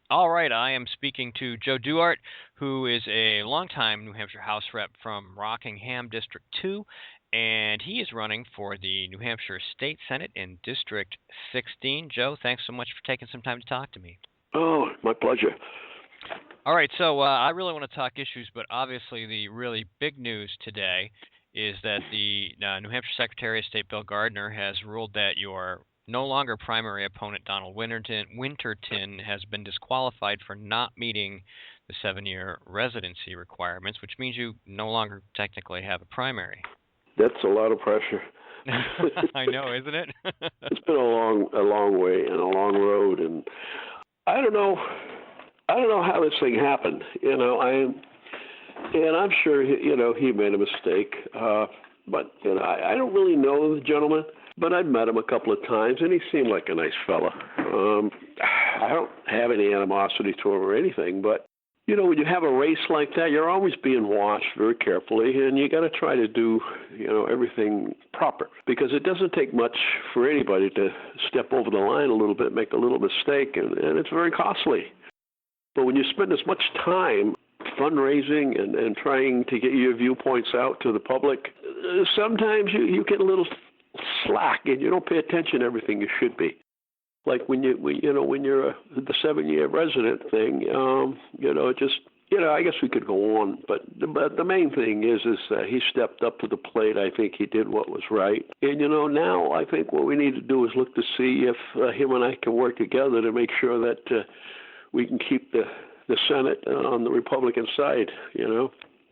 All right, I am speaking to Joe Duarte, who is a longtime New Hampshire House rep from Rockingham District 2, and he is running for the New Hampshire State Senate in District 16. Joe, thanks so much for taking some time to talk to me. Oh, my pleasure. All right, so I really want to talk issues, but obviously the really big news today is that the New Hampshire Secretary of State Bill Gardner has ruled that your no longer primary opponent Donald Winterton has been disqualified for not meeting the 7-year residency requirements, which means you no longer technically have a primary. That's a lot of pressure. I know, isn't it? It's been a long way and a long road, and I don't know, I don't know how this thing happened. I'm sure he made a mistake. But I don't really know the gentleman, but I'd met him a couple of times, and he seemed like a nice fella. I don't have any animosity to him or anything, but when you have a race like that, you're always being watched very carefully, and you got to try to do, everything proper, because it doesn't take much for anybody to step over the line a little bit, make a little mistake, and it's very costly. But when you spend as much time fundraising and trying to get your viewpoints out to the public, sometimes you get a little slack and you don't pay attention to everything you should be. Like when you're the 7-year resident thing, I guess we could go on, but the main thing is he stepped up to the plate. I think he did what was right, and now I think what we need to do is look to see if him and I can work together to make sure that we can keep the Senate on the Republican side.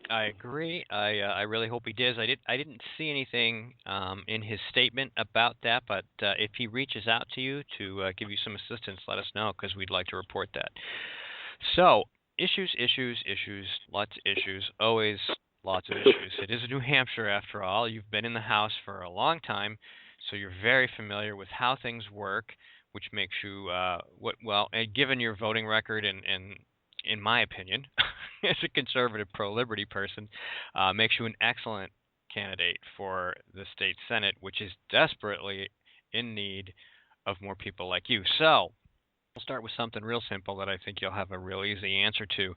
I agree. I really hope he does. I didn't see anything in his statement about that, but if he reaches out to you to give you some assistance, let us know because we'd like to report that. So issues, lots of issues, always lots of issues. It is New Hampshire after all. You've been in the House for a long time, so you're very familiar with how things work, which makes you and given your voting record and in my opinion, as a conservative pro-liberty person, makes you an excellent candidate for the state Senate, which is desperately in need of more people like you. So we'll start with something real simple that I think you'll have a real easy answer to.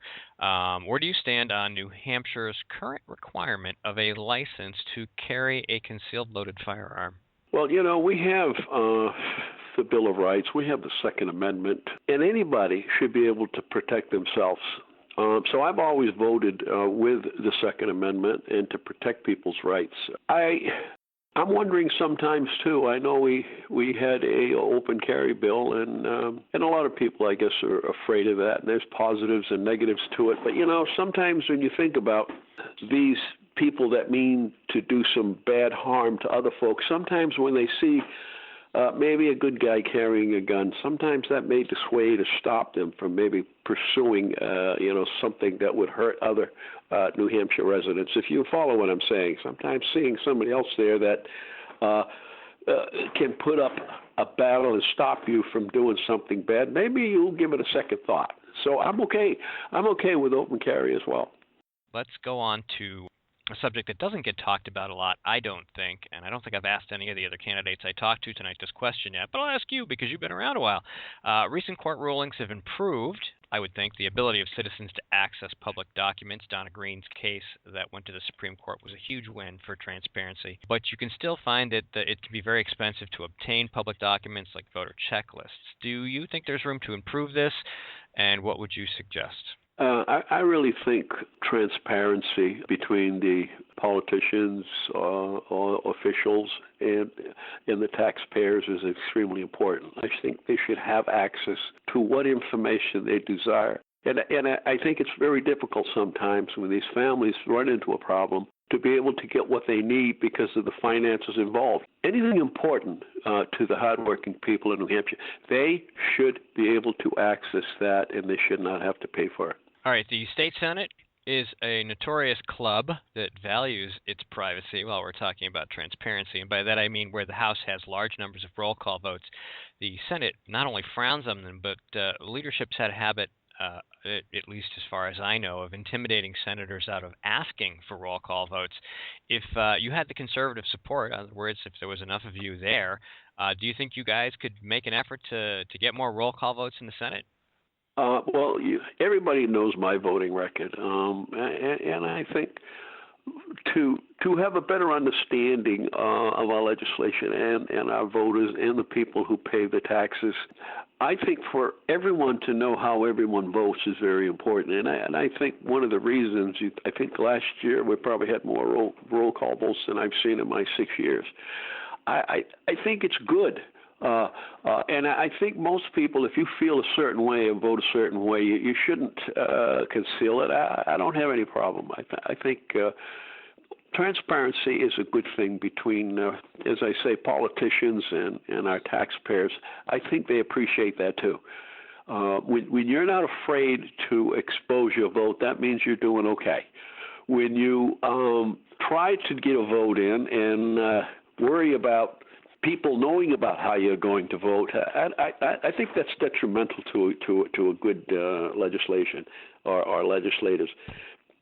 Where do you stand on New Hampshire's current requirement of a license to carry a concealed loaded firearm? Well, we have the Bill of Rights, we have the Second Amendment, and anybody should be able to protect themselves. So I've always voted with the Second Amendment and to protect people's rights. I'm wondering sometimes too. I know we had a open carry bill, and a lot of people, I guess, are afraid of that. And there's positives and negatives to it. But sometimes when you think about these people that mean to do some bad harm to other folks, sometimes when they see maybe a good guy carrying a gun, sometimes that may dissuade or stop them from maybe pursuing, something that would hurt other New Hampshire residents. If you follow what I'm saying, sometimes seeing somebody else there that can put up a battle and stop you from doing something bad, maybe you'll give it a second thought. So I'm okay. I'm okay with open carry as well. Let's go on to a subject that doesn't get talked about a lot, I don't think, and I don't think I've asked any of the other candidates I talked to tonight this question yet, but I'll ask you because you've been around a while. Recent court rulings have improved, I would think, the ability of citizens to access public documents. Donna Green's case that went to the Supreme Court was a huge win for transparency, but you can still find that it can be very expensive to obtain public documents like voter checklists. Do you think there's room to improve this, and what would you suggest? I really think transparency between the politicians or officials and the taxpayers is extremely important. I think they should have access to what information they desire. And I think it's very difficult sometimes when these families run into a problem to be able to get what they need because of the finances involved. Anything important to the hardworking people in New Hampshire, they should be able to access that, and they should not have to pay for it. All right, the state Senate is a notorious club that values its privacy while we're talking about transparency. And by that I mean where the House has large numbers of roll call votes. The Senate not only frowns on them, but leadership's had a habit, at least as far as I know, of intimidating senators out of asking for roll call votes. If you had the conservative support, in other words, if there was enough of you there, do you think you guys could make an effort to get more roll call votes in the Senate? Everybody knows my voting record, and I think to have a better understanding of our legislation and our voters and the people who pay the taxes, I think for everyone to know how everyone votes is very important. And I think one of the reasons, I think last year we probably had more roll call votes than I've seen in my 6 years. I think it's good. And I think most people, if you feel a certain way and vote a certain way, you shouldn't conceal it. I don't have any problem. I think transparency is a good thing between, as I say, politicians and our taxpayers. I think they appreciate that too. When you're not afraid to expose your vote, that means you're doing okay. When you try to get a vote in and worry about people knowing about how you're going to vote, I think that's detrimental to a good legislation or legislators.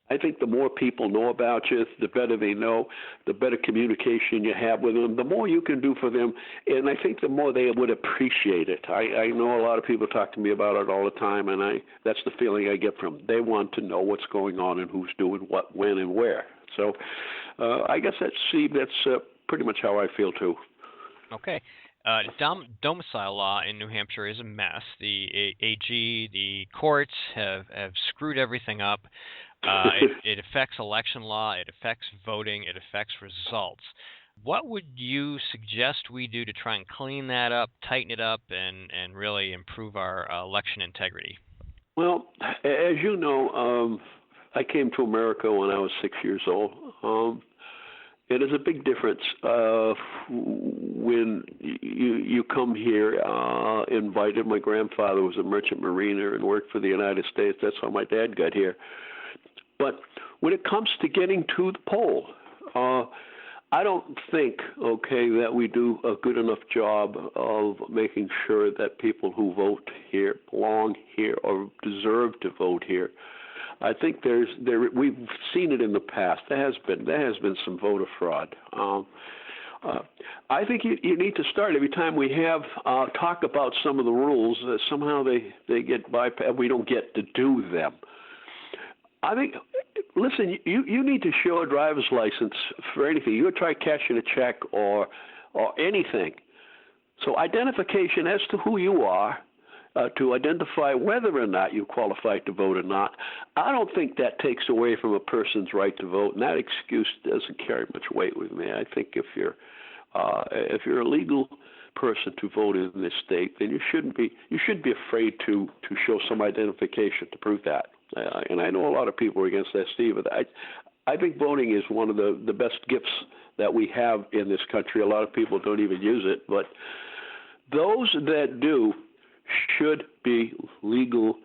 I think the more people know about you, the better they know, the better communication you have with them, the more you can do for them, and I think the more they would appreciate it. I know a lot of people talk to me about it all the time, and that's the feeling I get from them. They want to know what's going on and who's doing what, when, and where. So I guess that's pretty much how I feel too. Okay. Domicile law in New Hampshire is a mess. The AG, the courts have screwed everything up. It affects election law. It affects voting. It affects results. What would you suggest we do to try and clean that up, tighten it up, and really improve our election integrity? Well, as you know, I came to America when I was 6 years old. It is a big difference when you come here invited. My grandfather was a merchant mariner and worked for the United States. That's how my dad got here. But when it comes to getting to the poll, I don't think, that we do a good enough job of making sure that people who vote here belong here or deserve to vote here. I think we've seen it in the past. There has been some voter fraud. I think you need to start every time we have talk about some of the rules. Somehow they get bypassed. We don't get to do them. I think, listen, you need to show a driver's license for anything. You try cashing a check or anything. So identification as to who you are, to identify whether or not you qualify to vote or not. I don't think that takes away from a person's right to vote, and that excuse doesn't carry much weight with me. I think if you're a legal person to vote in this state, then you shouldn't be afraid to show some identification to prove that. And I know a lot of people are against that, Steve, but I think voting is one of the best gifts that we have in this country. A lot of people don't even use it, but those that do should be legal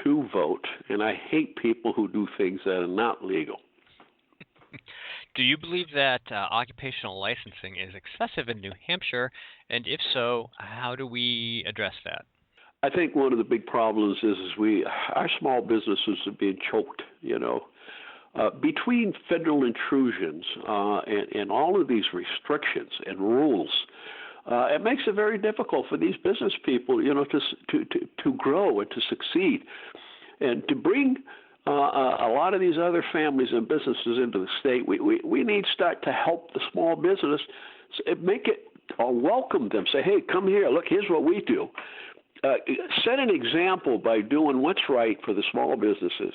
to vote, and I hate people who do things that are not legal. Do you believe that occupational licensing is excessive in New Hampshire, and if so, how do we address that? I think one of the big problems is our small businesses are being choked, between federal intrusions and all of these restrictions and rules. It makes it very difficult for these business people, to grow and to succeed, and to bring a lot of these other families and businesses into the state. We need to start to help the small business, make it or welcome them. Say, hey, come here. Look, here's what we do. Set an example by doing what's right for the small businesses,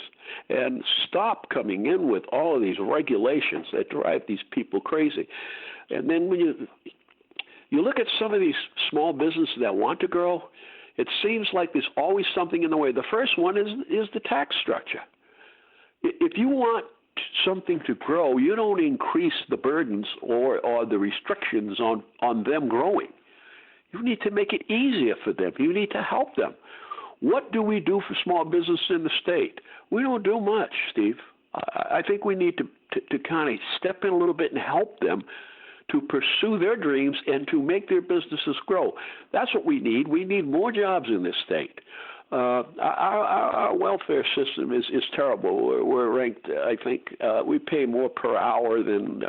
and stop coming in with all of these regulations that drive these people crazy. And then when you look at some of these small businesses that want to grow, it seems like there's always something in the way. The first one is the tax structure. If you want something to grow, you don't increase the burdens or the restrictions on them growing. You need to make it easier for them. You need to help them. What do we do for small business in the state? We don't do much, Steve. I think we need to kind of step in a little bit and help them to pursue their dreams and to make their businesses grow. That's what we need. We need more jobs in this state. Our welfare system is terrible. We're ranked, I think, we pay more per hour than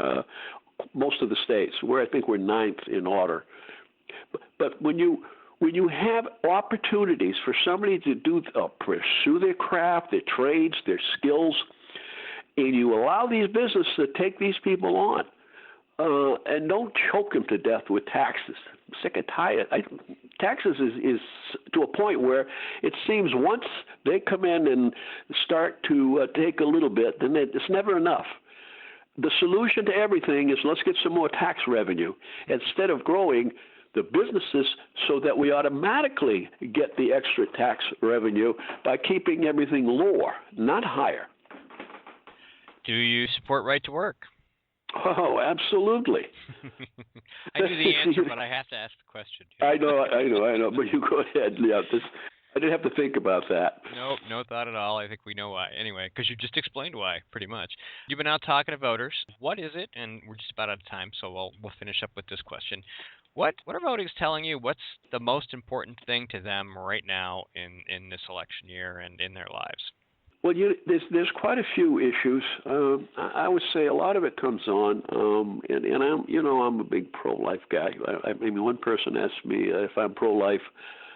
most of the states. I think we're ninth in order. But when you when you have opportunities for somebody to pursue their craft, their trades, their skills, and you allow these businesses to take these people on, and don't choke them to death with taxes. I'm sick and tired. Taxes is to a point where it seems once they come in and start to take a little bit, then it's never enough. The solution to everything is let's get some more tax revenue instead of growing the businesses so that we automatically get the extra tax revenue by keeping everything lower, not higher. Do you support right to work? Oh, absolutely. I knew the answer, but I have to ask the question. I know. But you go ahead. Yeah, I didn't have to think about that. No thought at all. I think we know why. Anyway, because you just explained why, pretty much. You've been out talking to voters. What is it? And we're just about out of time, so we'll finish up with this question. What are voters telling you? What's the most important thing to them right now in this election year and in their lives? Well, there's quite a few issues. I would say a lot of it comes on, and I'm a big pro-life guy. I mean, one person asked me if I'm pro-life.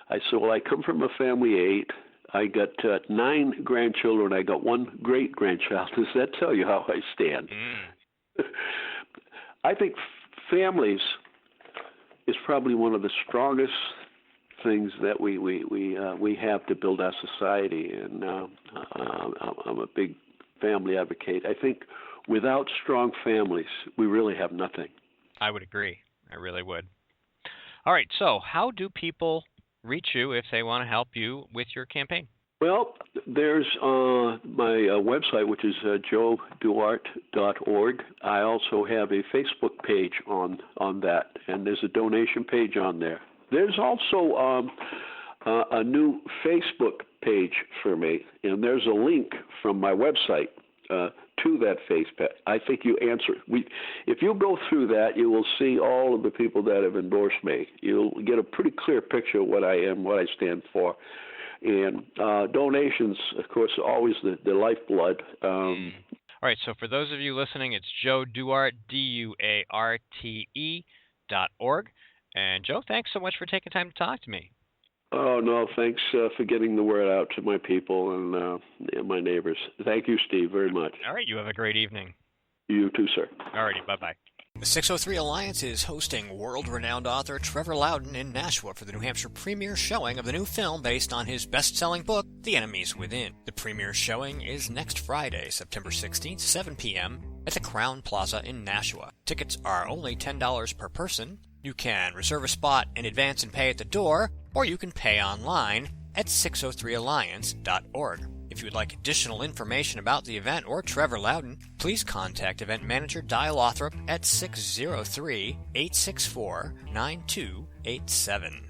I said, well, I come from a family of 8. I got 9 grandchildren. I got 1 great-grandchild. Does that tell you how I stand? I think families is probably one of the strongest things that we have to build our society, and I'm a big family advocate. I think without strong families, we really have nothing. I would agree. I really would. All right, so how do people reach you if they want to help you with your campaign? Well, there's my website, which is joeduarte.org. I also have a Facebook page on that, and there's a donation page on there. There's also a new Facebook page for me, and there's a link from my website to that Facebook. I think you answer. If you go through that, you will see all of the people that have endorsed me. You'll get a pretty clear picture of what I am, what I stand for. And donations, of course, are always the lifeblood. All right, so for those of you listening, it's Joe Duarte, DUARTE.org. And Joe, thanks so much for taking time to talk to me. Oh, no, thanks for getting the word out to my people and my neighbors. Thank you, Steve, very much. All right, you have a great evening. You too, sir. All righty, bye-bye. The 603 Alliance is hosting world-renowned author Trevor Loudon in Nashua for the New Hampshire premiere showing of the new film based on his best-selling book, The Enemies Within. The premiere showing is next Friday, September 16th, 7 p.m. at the Crown Plaza in Nashua. Tickets are only $10 per person. You can reserve a spot in advance and pay at the door, or you can pay online at 603alliance.org. If you would like additional information about the event or Trevor Loudon, please contact event manager Dial Lothrop at 603-864-9287.